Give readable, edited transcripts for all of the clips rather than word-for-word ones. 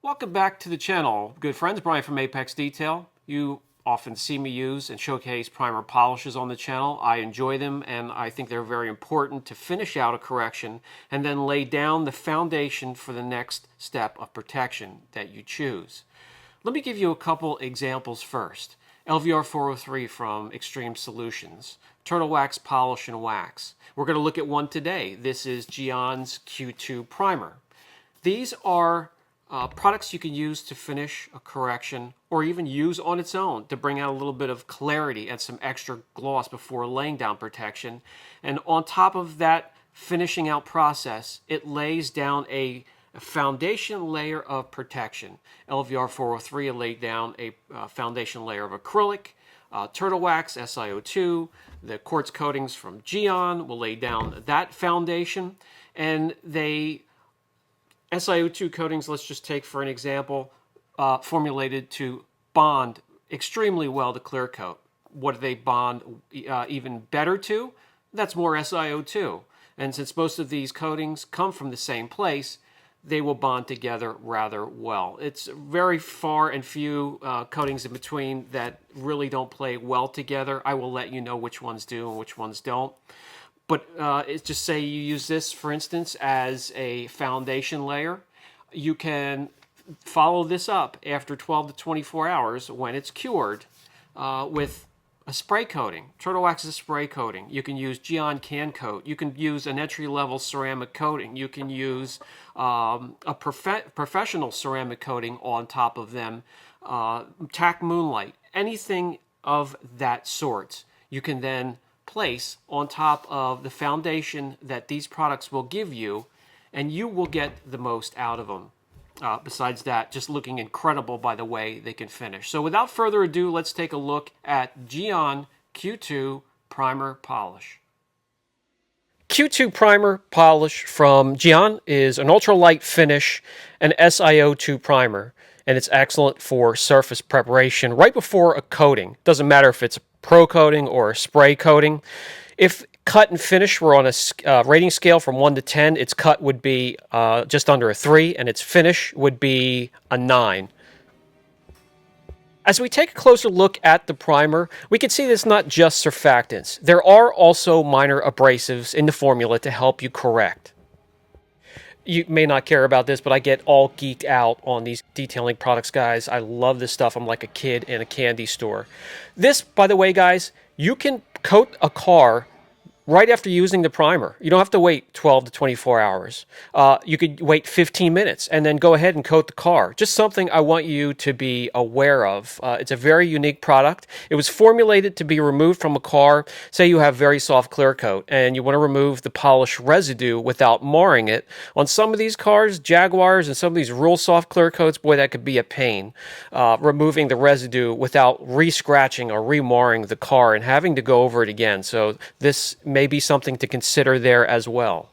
Welcome back to the channel, good friends. Brian from Apex Detail. You often see me use and showcase primer polishes on the channel. I enjoy them and I think they're very important to finish out a correction and then lay down the foundation for the next step of protection that you choose. Let me give you a couple examples first. LVR 403 from Extreme Solutions, Turtle Wax Polish and Wax. We're going to look at one today. This is Gyeon's Q2 Primer. These are products you can use to finish a correction or even use on its own to bring out a little bit of clarity and some extra gloss before laying down protection. And on top of that finishing out process, it lays down a foundation layer of protection. LVR 403 laid down a foundation layer of acrylic. Turtle Wax, SiO2, the quartz coatings from Gyeon will lay down that foundation. And they SiO2 coatings, let's just take for an example, formulated to bond extremely well to clear coat. What do they bond even better to? That's more SiO2. And since most of these coatings come from the same place, they will bond together rather well. It's very far and few coatings in between that really don't play well together. I will let you know which ones do and which ones don't. But it's just say you use this, for instance, as a foundation layer. You can follow this up after 12 to 24 hours when it's cured with a spray coating. Turtle Wax is a spray coating. You can use Gyeon Can Coat. You can use an entry-level ceramic coating. You can use a professional ceramic coating on top of them. Tack Moonlight. Anything of that sort. You can then place on top of the foundation that these products will give you, and you will get the most out of them. Besides that, just looking incredible by the way they can finish. So without further ado, let's take a look at Gyeon Q2 Primer Polish. Q2 Primer Polish from Gyeon is an ultralight finish, an SiO2 primer, and it's excellent for surface preparation right before a coating. Doesn't matter if it's a pro coating or a spray coating. If cut and finish were on a rating scale from 1 to 10, its cut would be just under a 3, and its finish would be a 9. As we take a closer look at the primer, we can see that it's not just surfactants. There are also minor abrasives in the formula to help you correct. You may not care about this, but I get all geeked out on these detailing products, guys. I love this stuff. I'm like a kid in a candy store. This, by the way, guys, you can coat a car right after using the primer. You don't have to wait 12 to 24 hours. You could wait 15 minutes and then go ahead and coat the car. Just something I want you to be aware of. It's a very unique product. It was formulated to be removed from a car. Say you have very soft clear coat and you want to remove the polish residue without marring it. On some of these cars, Jaguars and some of these real soft clear coats, boy, that could be a pain. Removing the residue without re-scratching or re-marring the car and having to go over it again. So this may be something to consider there as well.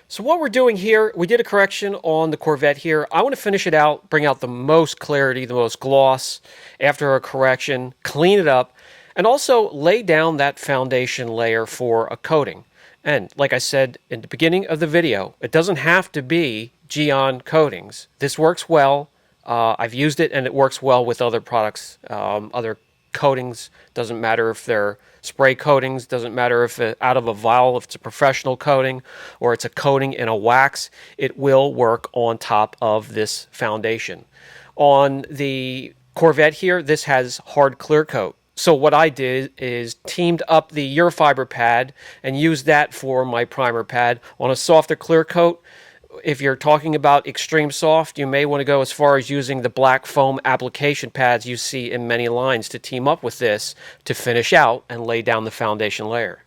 So what we're doing here, we did a correction on the Corvette here. I want to finish it out, bring out the most clarity, the most gloss after a correction, clean it up, and also lay down that foundation layer for a coating. And like I said in the beginning of the video, it doesn't have to be Gyeon coatings. This works well. I've used it and it works well with other products, other coatings. Doesn't matter if they're spray coatings, doesn't matter if it's out of a vial, if it's a professional coating or it's a coating in a wax, it will work on top of this foundation. On the Corvette here, this has hard clear coat. So what I did is teamed up the Eurofiber pad and used that for my primer pad. On a softer clear coat, if you're talking about extreme soft, you may want to go as far as using the black foam application pads you see in many lines to team up with this to finish out and lay down the foundation layer.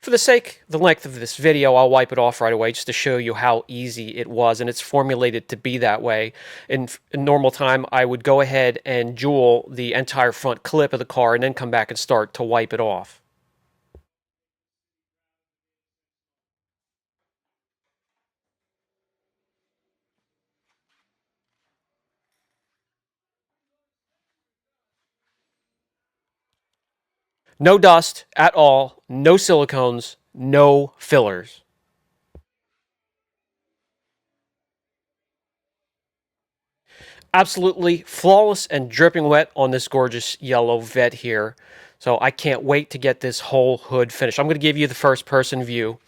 For the sake, the length of this video, I'll wipe it off right away just to show you how easy it was, and it's formulated to be that way. In normal time, I would go ahead and jewel the entire front clip of the car and then come back and start to wipe it off. No dust at all, no silicones, no fillers. Absolutely flawless and dripping wet on this gorgeous yellow Vette here. So I can't wait to get this whole hood finished. I'm going to give you the first person view.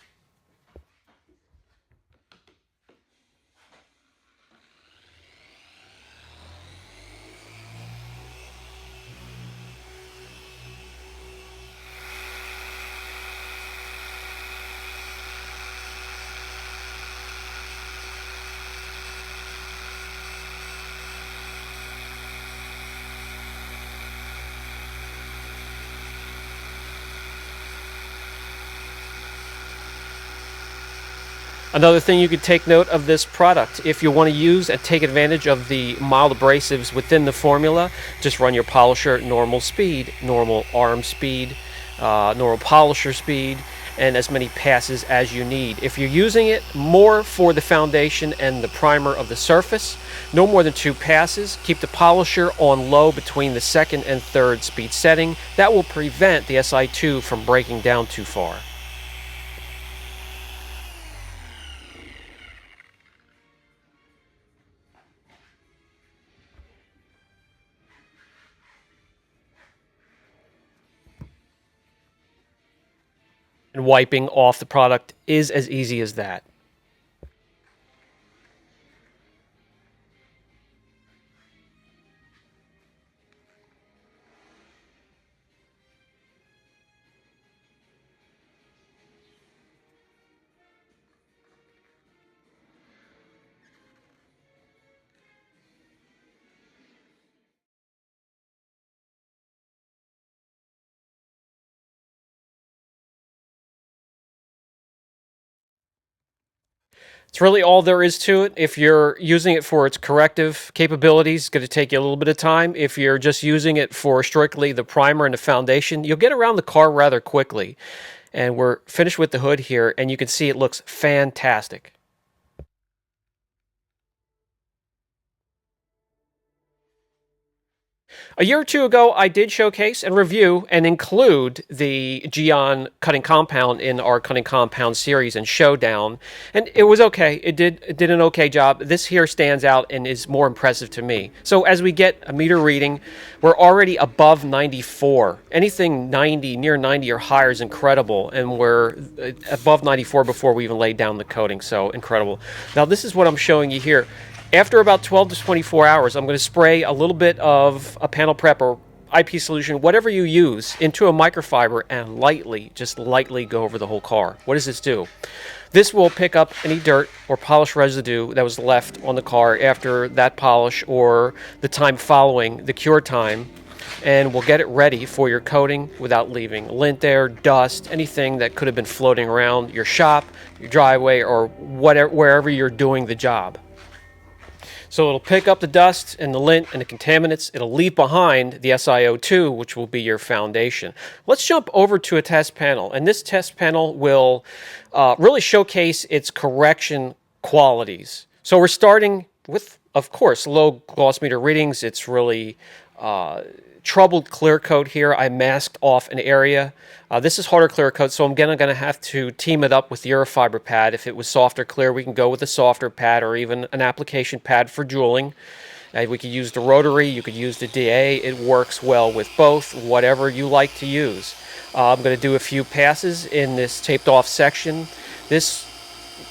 Another thing you could take note of this product, if you want to use and take advantage of the mild abrasives within the formula, just run your polisher at normal speed, normal arm speed, normal polisher speed, and as many passes as you need. If you're using it more for the foundation and the primer of the surface, no more than 2 passes. Keep the polisher on low between the 2nd and 3rd speed setting. That will prevent the SI2 from breaking down too far. And wiping off the product is as easy as that. It's really all there is to it. If you're using it for its corrective capabilities, it's going to take you a little bit of time. If you're just using it for strictly the primer and the foundation, you'll get around the car rather quickly. And we're finished with the hood here, and you can see it looks fantastic. A year or two ago, I did showcase and review and include the Gyeon cutting compound in our cutting compound series and showdown, and it was okay. It did an okay job. This here stands out and is more impressive to me. So as we get a meter reading, we're already above 94. Anything 90, near 90 or higher is incredible, and we're above 94 before we even laid down the coating, so incredible. Now this is what I'm showing you here. After about 12 to 24 hours, I'm going to spray a little bit of a panel prep or IP solution, whatever you use, into a microfiber and lightly, just lightly go over the whole car. What does this do? This will pick up any dirt or polish residue that was left on the car after that polish or the time following the cure time, and we'll get it ready for your coating without leaving lint there, dust, anything that could have been floating around your shop, your driveway, or whatever, wherever you're doing the job. So it'll pick up the dust and the lint and the contaminants. It'll leave behind the SiO2, which will be your foundation. Let's jump over to a test panel. And this test panel will really showcase its correction qualities. So we're starting with, of course, low gloss meter readings. It's really troubled clear coat here. I masked off an area. This is harder clear coat, so I'm going to have to team it up with the Eurofiber pad. If it was softer clear, we can go with a softer pad or even an application pad for jeweling. We could use the rotary, you could use the DA. It works well with both, whatever you like to use. I'm going to do a few passes in this taped off section. This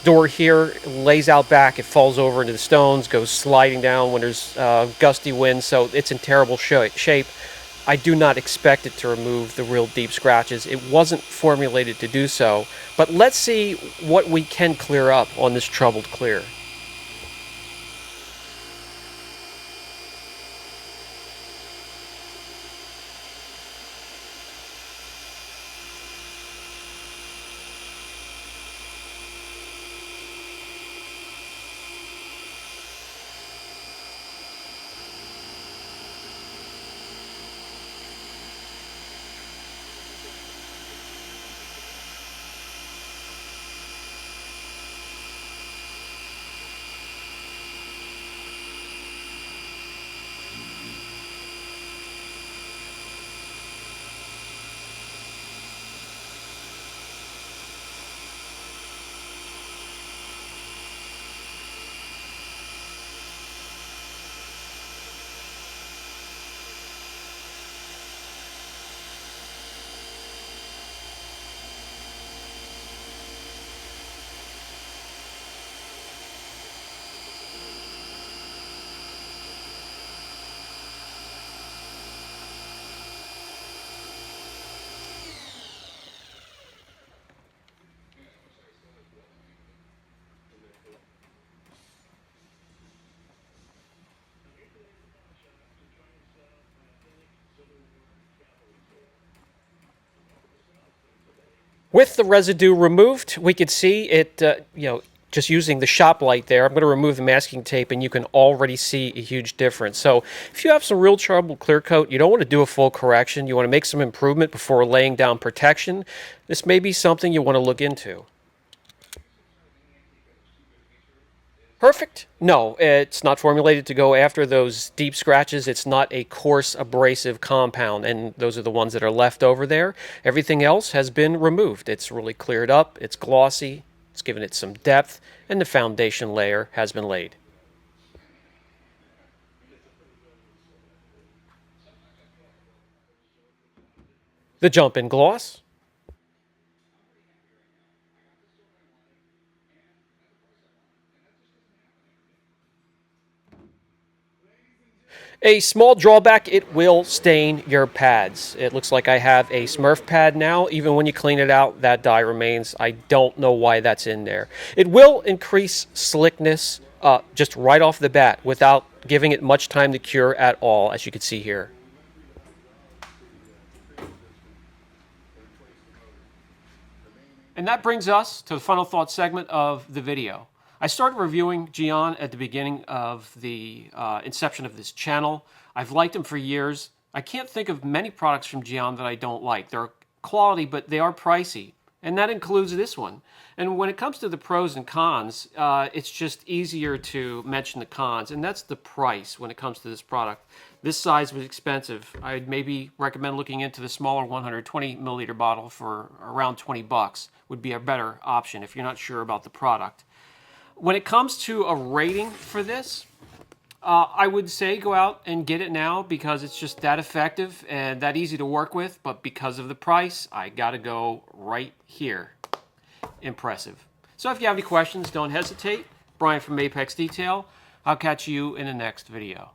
door here lays out back, it falls over into the stones, goes sliding down when there's gusty wind, so it's in terrible shape. I do not expect it to remove the real deep scratches. It wasn't formulated to do so, but let's see what we can clear up on this troubled clear. With the residue removed, we could see it, just using the shop light there. I'm going to remove the masking tape, and you can already see a huge difference. So if you have some real trouble clear coat, you don't want to do a full correction, you want to make some improvement before laying down protection, this may be something you want to look into. Perfect? No, it's not formulated to go after those deep scratches. It's not a coarse abrasive compound, and those are the ones that are left over there. Everything else has been removed. It's really cleared up, it's glossy, it's given it some depth, and the foundation layer has been laid. The jump in gloss. A small drawback, it will stain your pads. It looks like I have a Smurf pad now. Even when you clean it out, that dye remains. I don't know why that's in there. It will increase slickness just right off the bat without giving it much time to cure at all, as you can see here. And that brings us to the final thought segment of the video. I started reviewing Gyeon at the beginning of the inception of this channel. I've liked them for years. I can't think of many products from Gyeon that I don't like. They're quality, but they are pricey. And that includes this one. And when it comes to the pros and cons, it's just easier to mention the cons, and that's the price when it comes to this product. This size was expensive. I'd maybe recommend looking into the smaller 120 milliliter bottle for around 20 bucks would be a better option if you're not sure about the product. When it comes to a rating for this, I would say go out and get it now because it's just that effective and that easy to work with, but because of the price, I gotta go right here. Impressive. So if you have any questions, don't hesitate. Brian from Apex Detail. I'll catch you in the next video.